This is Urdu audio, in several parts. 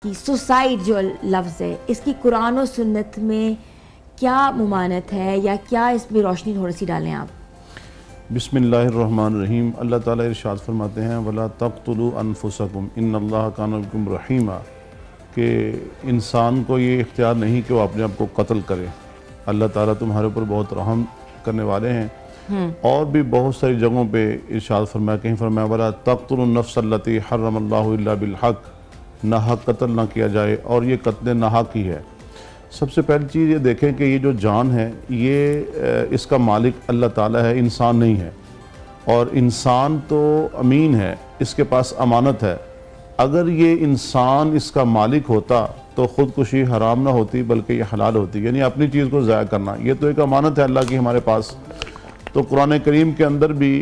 کہ سوسائڈ جو لفظ ہے اس کی قرآن و سنت میں کیا ممانعت ہے یا کیا اس میں روشنی تھوڑی سی ڈالیں آپ؟ بسم اللہ الرحمن الرحیم۔ اللہ تعالیٰ ارشاد فرماتے ہیں وَلَا تَقْتُلُوا أَنفُسَكُمْ إِنَّ اللَّهَ كَانَ بِكُمْ رَحِيمًا، کہ انسان کو یہ اختیار نہیں کہ وہ اپنے آپ کو قتل کرے۔ اللہ تعالیٰ تمہارے اوپر بہت رحم کرنے والے ہیں۔ اور بھی بہت ساری جگہوں پہ ارشاد فرمایا، کہیں فرمایا وَلَا تَقْتُلُوا النَّفْسَ الَّتِي حَرَّمَ اللَّهُ إِلَّا بِالْحَقِّ، ناحق قتل نہ کیا جائے، اور یہ قتل ناحق ہی ہے۔ سب سے پہلی چیز یہ دیکھیں کہ یہ جو جان ہے یہ اس کا مالک اللہ تعالیٰ ہے، انسان نہیں ہے۔ اور انسان تو امین ہے، اس کے پاس امانت ہے۔ اگر یہ انسان اس کا مالک ہوتا تو خودکشی حرام نہ ہوتی بلکہ یہ حلال ہوتی، یعنی اپنی چیز کو ضائع کرنا، یہ تو ایک امانت ہے اللہ کی ہمارے پاس۔ تو قرآن کریم کے اندر بھی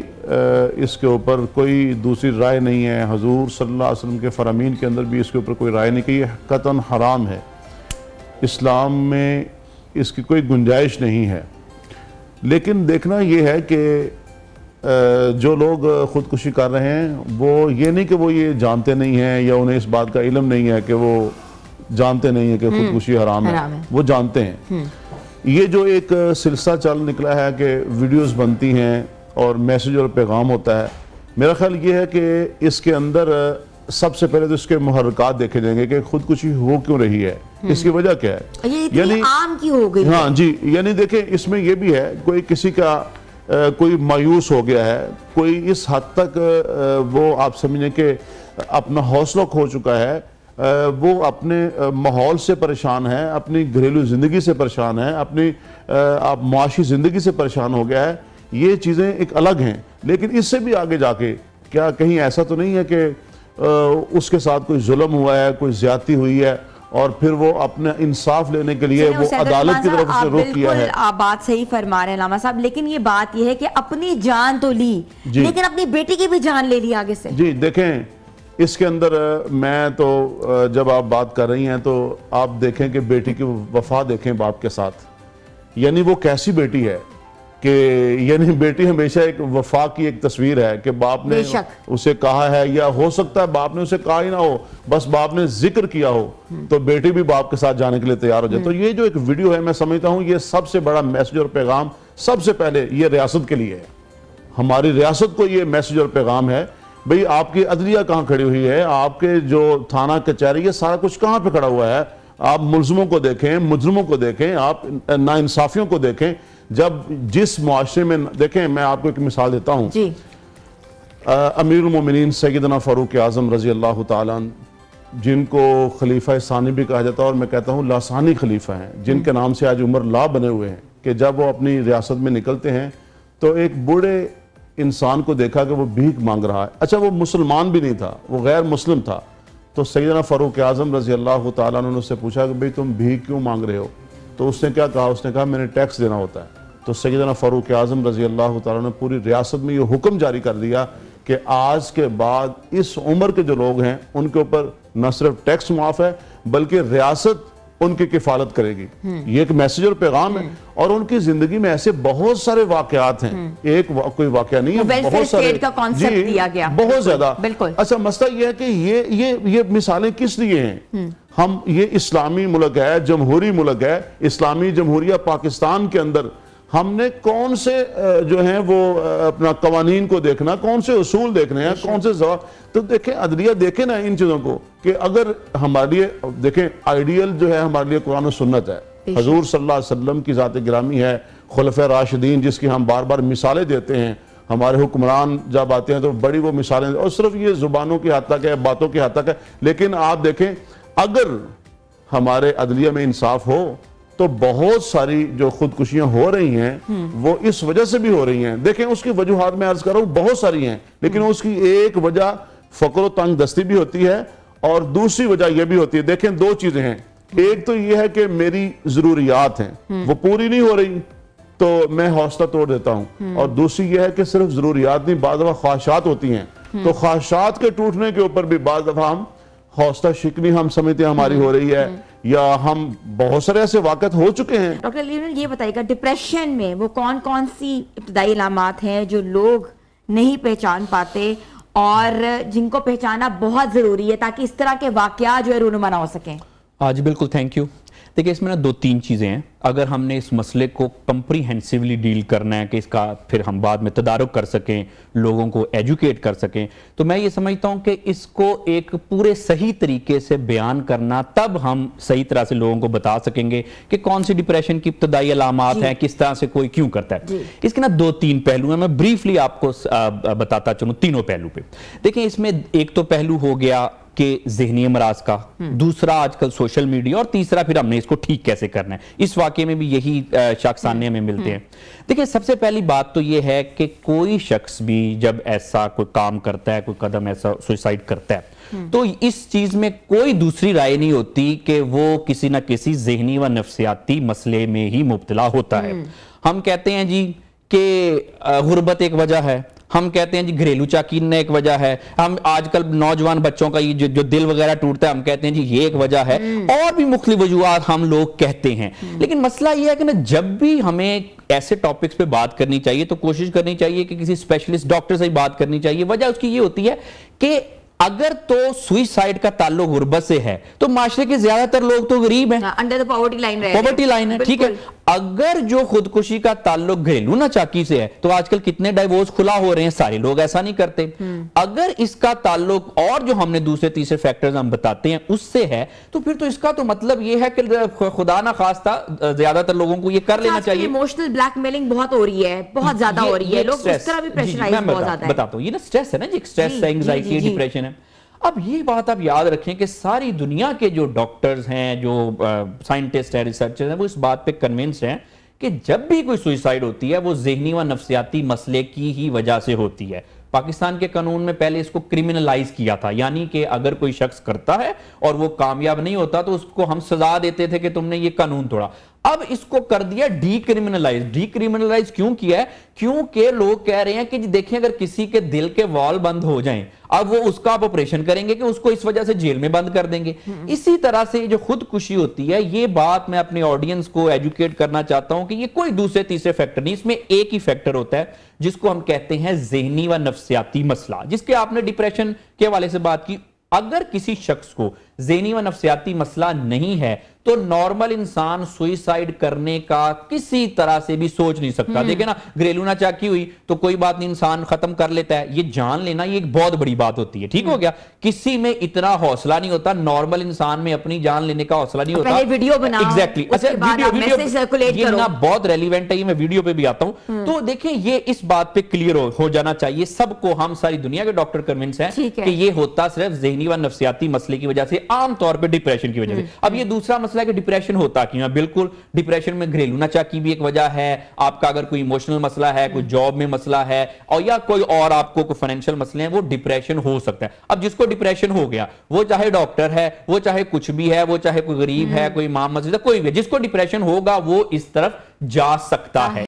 اس کے اوپر کوئی دوسری رائے نہیں ہے، حضور صلی اللہ علیہ وسلم کے فرامین کے اندر بھی اس کے اوپر کوئی رائے نہیں کہ یہ قطعاً حرام ہے، اسلام میں اس کی کوئی گنجائش نہیں ہے۔ لیکن دیکھنا یہ ہے کہ جو لوگ خودکشی کر رہے ہیں وہ یہ نہیں کہ وہ یہ جانتے نہیں ہیں یا انہیں اس بات کا علم نہیں ہے کہ وہ جانتے نہیں ہیں کہ خودکشی حرام ہے، وہ جانتے ہیں۔ یہ جو ایک سلسلہ چل نکلا ہے کہ ویڈیوز بنتی ہیں اور میسیج اور پیغام ہوتا ہے، میرا خیال یہ ہے کہ اس کے اندر سب سے پہلے تو اس کے محرکات دیکھے جائیں گے کہ خودکشی ہو کیوں رہی ہے، اس کی وجہ کیا ہے، یہ اتنی عام کیوں ہو گئی ہے۔ ہاں جی، یعنی دیکھیں اس میں یہ بھی ہے کوئی کسی کا کوئی مایوس ہو گیا ہے، کوئی اس حد تک وہ آپ سمجھیں کہ اپنا حوصلہ کھو چکا ہے، وہ اپنے ماحول سے پریشان ہے، اپنی گھریلو زندگی سے پریشان ہے، اپنی معاشی زندگی سے پریشان ہو گیا ہے۔ یہ چیزیں ایک الگ ہیں، لیکن اس سے بھی آگے جا کے کیا کہیں ایسا تو نہیں ہے کہ اس کے ساتھ کوئی ظلم ہوا ہے، کوئی زیادتی ہوئی ہے اور پھر وہ اپنا انصاف لینے کے لیے وہ عدالت کی طرف سے رخ کیا ہے۔ آپ بات صحیح فرما رہے ہیں علامہ صاحب، لیکن یہ بات یہ ہے کہ اپنی جان تو لی لیکن اپنی بیٹی کی بھی جان لے لی آگے سے۔ جی دیکھیں اس کے اندر میں تو جب آپ بات کر رہی ہیں تو آپ دیکھیں کہ بیٹی کی وفا دیکھیں باپ کے ساتھ، یعنی وہ کیسی بیٹی ہے کہ یعنی بیٹی ہمیشہ ایک وفا کی ایک تصویر ہے کہ باپ نے اسے کہا ہے، یا ہو سکتا ہے باپ نے اسے کہا ہی نہ ہو، بس باپ نے ذکر کیا ہو تو بیٹی بھی باپ کے ساتھ جانے کے لیے تیار ہو جائے۔ تو یہ جو ایک ویڈیو ہے میں سمجھتا ہوں یہ سب سے بڑا میسیج اور پیغام سب سے پہلے یہ ریاست کے لیے ہے، ہماری ریاست کو یہ میسیج اور پیغام ہے۔ بھئی آپ کی عدلیہ کہاں کھڑی ہوئی ہے، آپ کے جو تھانہ کچہری یہ سارا کچھ کہاں پہ کھڑا ہوا ہے؟ آپ ملزموں کو دیکھیں، مجرموں کو دیکھیں، آپ ناانصافیوں کو دیکھیں۔ جب جس معاشرے میں دیکھیں، میں آپ کو ایک مثال دیتا ہوں، امیر المومنین سیدنا فاروق اعظم رضی اللہ تعالیٰ عنہ، جن کو خلیفہ ثانی بھی کہا جاتا ہے اور میں کہتا ہوں لاسانی خلیفہ ہیں، جن کے نام سے آج عمر لا بنے ہوئے ہیں، کہ جب وہ اپنی ریاست میں نکلتے ہیں تو ایک بوڑھے انسان کو دیکھا کہ وہ بھیک مانگ رہا ہے۔ اچھا وہ مسلمان بھی نہیں تھا، وہ غیر مسلم تھا، تو سیدنا فاروق اعظم رضی اللہ تعالیٰ عنہ نے اس سے پوچھا کہ بھئی تم بھیک کیوں مانگ رہے ہو؟ تو اس نے کیا کہا؟ اس نے کہا میں نے ٹیکس دینا ہوتا ہے۔ تو سیدنا فاروق اعظم رضی اللہ تعالیٰ نے پوری ریاست میں یہ حکم جاری کر دیا کہ آج کے بعد اس عمر کے جو لوگ ہیں ان کے اوپر نہ صرف ٹیکس معاف ہے بلکہ ریاست ان کی کفالت کرے گی۔ یہ ایک میسیج اور پیغام ہے، اور ان کی زندگی میں ایسے بہت سارے واقعات ہیں، ایک کوئی واقعہ نہیں ہے، بہت سارے، بہت زیادہ۔ اچھا مسئلہ یہ ہے کہ یہ مثالیں کس لیے ہیں؟ ہم یہ اسلامی ملک ہے، جمہوری ملک ہے، اسلامی جمہوریہ پاکستان کے اندر ہم نے کون سے جو ہیں وہ اپنا قوانین کو دیکھنا، کون سے اصول دیکھنے ہیں، کون سے تو دیکھیں عدلیہ دیکھیں نا ان چیزوں کو، کہ اگر ہمارے لیے دیکھیں آئیڈیل جو ہے ہمارے لیے قرآن و سنت ہے، حضور صلی اللہ علیہ وسلم کی ذات گرامی ہے، خلفائے راشدین جس کی ہم بار بار مثالیں دیتے ہیں، ہمارے حکمران جب آتے ہیں تو بڑی وہ مثالیں، اور صرف یہ زبانوں کی حد تک ہے، باتوں کی حد تک ہے، لیکن آپ دیکھیں اگر ہمارے عدلیہ میں انصاف ہو تو بہت ساری جو خودکشیاں ہو رہی ہیں وہ اس وجہ سے بھی ہو رہی ہیں۔ دیکھیں اس کی وجوہات میں عرض کر رہا ہوں بہت ساری ہیں، لیکن اس کی ایک وجہ فقر و تنگ دستی بھی ہوتی ہے، اور دوسری وجہ یہ بھی ہوتی ہے، دیکھیں دو چیزیں ہیں، ایک تو یہ ہے کہ میری ضروریات ہیں وہ پوری نہیں ہو رہی تو میں حوصلہ توڑ دیتا ہوں، اور دوسری یہ ہے کہ صرف ضروریات نہیں، بعض دفعہ خواہشات ہوتی ہیں، تو خواہشات کے ٹوٹنے کے اوپر بھی بعض دفعہ ہم حوصلہ شکنی ہم سمجھتے ہیں ہماری ہو رہی ہے، یا ہم بہت سارے ایسے واقعات ہو چکے ہیں۔ ڈاکٹر لیونل یہ بتائیے گا ڈپریشن میں وہ کون کون سی ابتدائی علامات ہیں جو لوگ نہیں پہچان پاتے اور جن کو پہچانا بہت ضروری ہے تاکہ اس طرح کے واقعات جو ہے رونما نہ ہو سکیں؟ جی بالکل، تھینک یو. دیکھیں اس میں نا 2-3 چیزیں ہیں. اگر ہم نے اس مسئلے کو کمپریہنسیولی ڈیل کرنا ہے کہ اس کا پھر ہم بعد میں تدارک کر سکیں، لوگوں کو ایجوکیٹ کر سکیں، تو میں یہ سمجھتا ہوں کہ اس کو ایک پورے صحیح طریقے سے بیان کرنا، تب ہم صحیح طرح سے لوگوں کو بتا سکیں گے کہ کون سی ڈپریشن کی ابتدائی علامات ہیں، کس طرح سے کوئی کیوں کرتا ہے. اس کے نا 2-3 پہلو ہیں. میں بریفلی آپ کو بتاتا چلوں تینوں پہلو پہ. دیکھیں اس میں ایک تو پہلو ہو گیا کہ ذہنی امراض کا، دوسرا آج کل سوشل میڈیا، اور تیسرا پھر ہم نے اس کو ٹھیک کیسے کرنا ہے. اس واقعے میں بھی یہی شخصانے میں ملتے ہیں. دیکھیں سب سے پہلی بات تو یہ ہے کہ کوئی شخص بھی جب ایسا کوئی کام کرتا ہے، کوئی قدم ایسا سوئسائڈ کرتا ہے، تو اس چیز میں کوئی دوسری رائے نہیں ہوتی کہ وہ کسی نہ کسی ذہنی و نفسیاتی مسئلے میں ہی مبتلا ہوتا ہے. ہم کہتے ہیں جی کہ غربت ایک وجہ ہے، ہم کہتے ہیں جی گھریلو چاکینہ ایک وجہ ہے، ہم آج کل نوجوان بچوں کا یہ جو دل وغیرہ ٹوٹتا ہے ہم کہتے ہیں جی یہ ایک وجہ ہے، اور بھی مختلف وجوہات ہم لوگ کہتے ہیں. لیکن مسئلہ یہ ہے کہ نا جب بھی ہمیں ایسے ٹاپکس پہ بات کرنی چاہیے تو کوشش کرنی چاہیے کہ کسی اسپیشلسٹ ڈاکٹر سے ہی بات کرنی چاہیے. وجہ اس کی یہ ہوتی ہے کہ اگر تو سوئسائڈ کا تعلق غربت سے ہے تو معاشرے کے زیادہ تر لوگ تو غریب ہیں، انڈر دی پاورٹی لائن رہے ہیں. پاورٹی لائن ہے، ٹھیک ہے. اگر جو خودکشی کا تعلق گھریلو ناچاکی سے ہے تو آج کل کتنے ڈائیورس کھلا ہو رہے ہیں، سارے لوگ ایسا نہیں کرتے. اگر اس کا تعلق اور جو ہم نے دوسرے تیسرے فیکٹرز ہم بتاتے ہیں اس سے ہے تو پھر تو اس کا تو مطلب یہ ہے کہ خدا نہ خواستہ زیادہ تر لوگوں کو یہ کر لینا چاہیے. ایموشنل بلیک میلنگ بہت ہو رہی ہے، بہت زیادہ ہو رہی ہے، لوگ اس طرح بھی پریشرائز بہت زیادہ ہے. بتاتا ہوں، یہ نا سٹریس ہے نا جی، سٹریس ہے، انگزائٹی ہے، ڈپریشن ہے. اب یہ بات آپ یاد رکھیں کہ ساری دنیا کے جو ڈاکٹرز ہیں، جو سائنٹسٹ ہیں، ریسرچرز ہیں، وہ اس بات پہ کنونسڈ ہیں کہ جب بھی کوئی سوئسائڈ ہوتی ہے وہ ذہنی و نفسیاتی مسئلے کی ہی وجہ سے ہوتی ہے. پاکستان کے قانون میں پہلے اس کو کرمنلائز کیا تھا، یعنی کہ اگر کوئی شخص کرتا ہے اور وہ کامیاب نہیں ہوتا تو اس کو ہم سزا دیتے تھے کہ تم نے یہ قانون توڑا. اب اس کو کر دیا ڈی کرمنلائز. ڈی کرمنلائز کیوں کیا ہے؟ کیونکہ لوگ کہہ رہے ہیں کہ دیکھیں اگر کسی کے دل کے وال بند ہو جائیں اب وہ اس کا آپ آپریشن کریں گے کہ اس کو اس وجہ سے جیل میں بند کر دیں گے. اسی طرح سے جو خودکشی ہوتی ہے، یہ بات میں اپنے آڈینس کو ایجوکیٹ کرنا چاہتا ہوں کہ یہ کوئی دوسرے تیسرے فیکٹر نہیں، اس میں ایک ہی فیکٹر ہوتا ہے جس کو ہم کہتے ہیں ذہنی و نفسیاتی مسئلہ، جس کے آپ نے ڈپریشن کے حوالے سے بات کی. اگر کسی شخص کو ذہنی و نفسیاتی مسئلہ نہیں ہے تو نارمل انسان سوئسائڈ کرنے کا کسی طرح سے بھی سوچ نہیں سکتا. دیکھیں نا، گھریلو ناچاکی ہوئی تو کوئی بات نہیں، انسان ختم کر لیتا ہے. یہ جان لینا یہ ایک بہت بڑی بات ہوتی ہے، ٹھیک ہو گیا. کسی میں اتنا حوصلہ نہیں ہوتا، نارمل انسان میں اپنی جان لینے کا حوصلہ نہیں ہوتا. پہلے ویڈیو بناؤ، ایگزیکٹلی. یہ نا بہت ریلیونٹ ہے، یہ میں ویڈیو پہ بھی آتا ہوں. تو دیکھیں یہ اس بات پہ کلیئر ہو جانا چاہیے سب کو. ہم ساری دنیا کے ڈاکٹر کنونس ہیں کہ یہ ہوتا صرف ذہنی و نفسیاتی مسئلے کی وجہ سے، عام طور پہ ڈپریشن کی وجہ سے. اب یہ دوسرا مسئلہ ہے کہ ڈپریشن ہوتا کیوں ہے. بالکل، ڈپریشن میں گھریلو ناچاکی بھی ایک وجہ ہے. آپ کا اگر کوئی ایموشنل مسئلہ ہے، کوئی جاب میں مسئلہ ہے، اور یا کوئی اور آپ کو کوئی فائنینشیل مسئلے ہیں، وہ ڈپریشن ہو سکتا ہے. اب جس کو ڈپریشن ہو گیا، وہ چاہے ڈاکٹر ہے، وہ چاہے کچھ بھی ہے، وہ چاہے کوئی غریب ہے، کوئی امام مسجد ہے، کوئی بھی، جس کو ڈپریشن ہوگا وہ اس طرف جا سکتا ہے.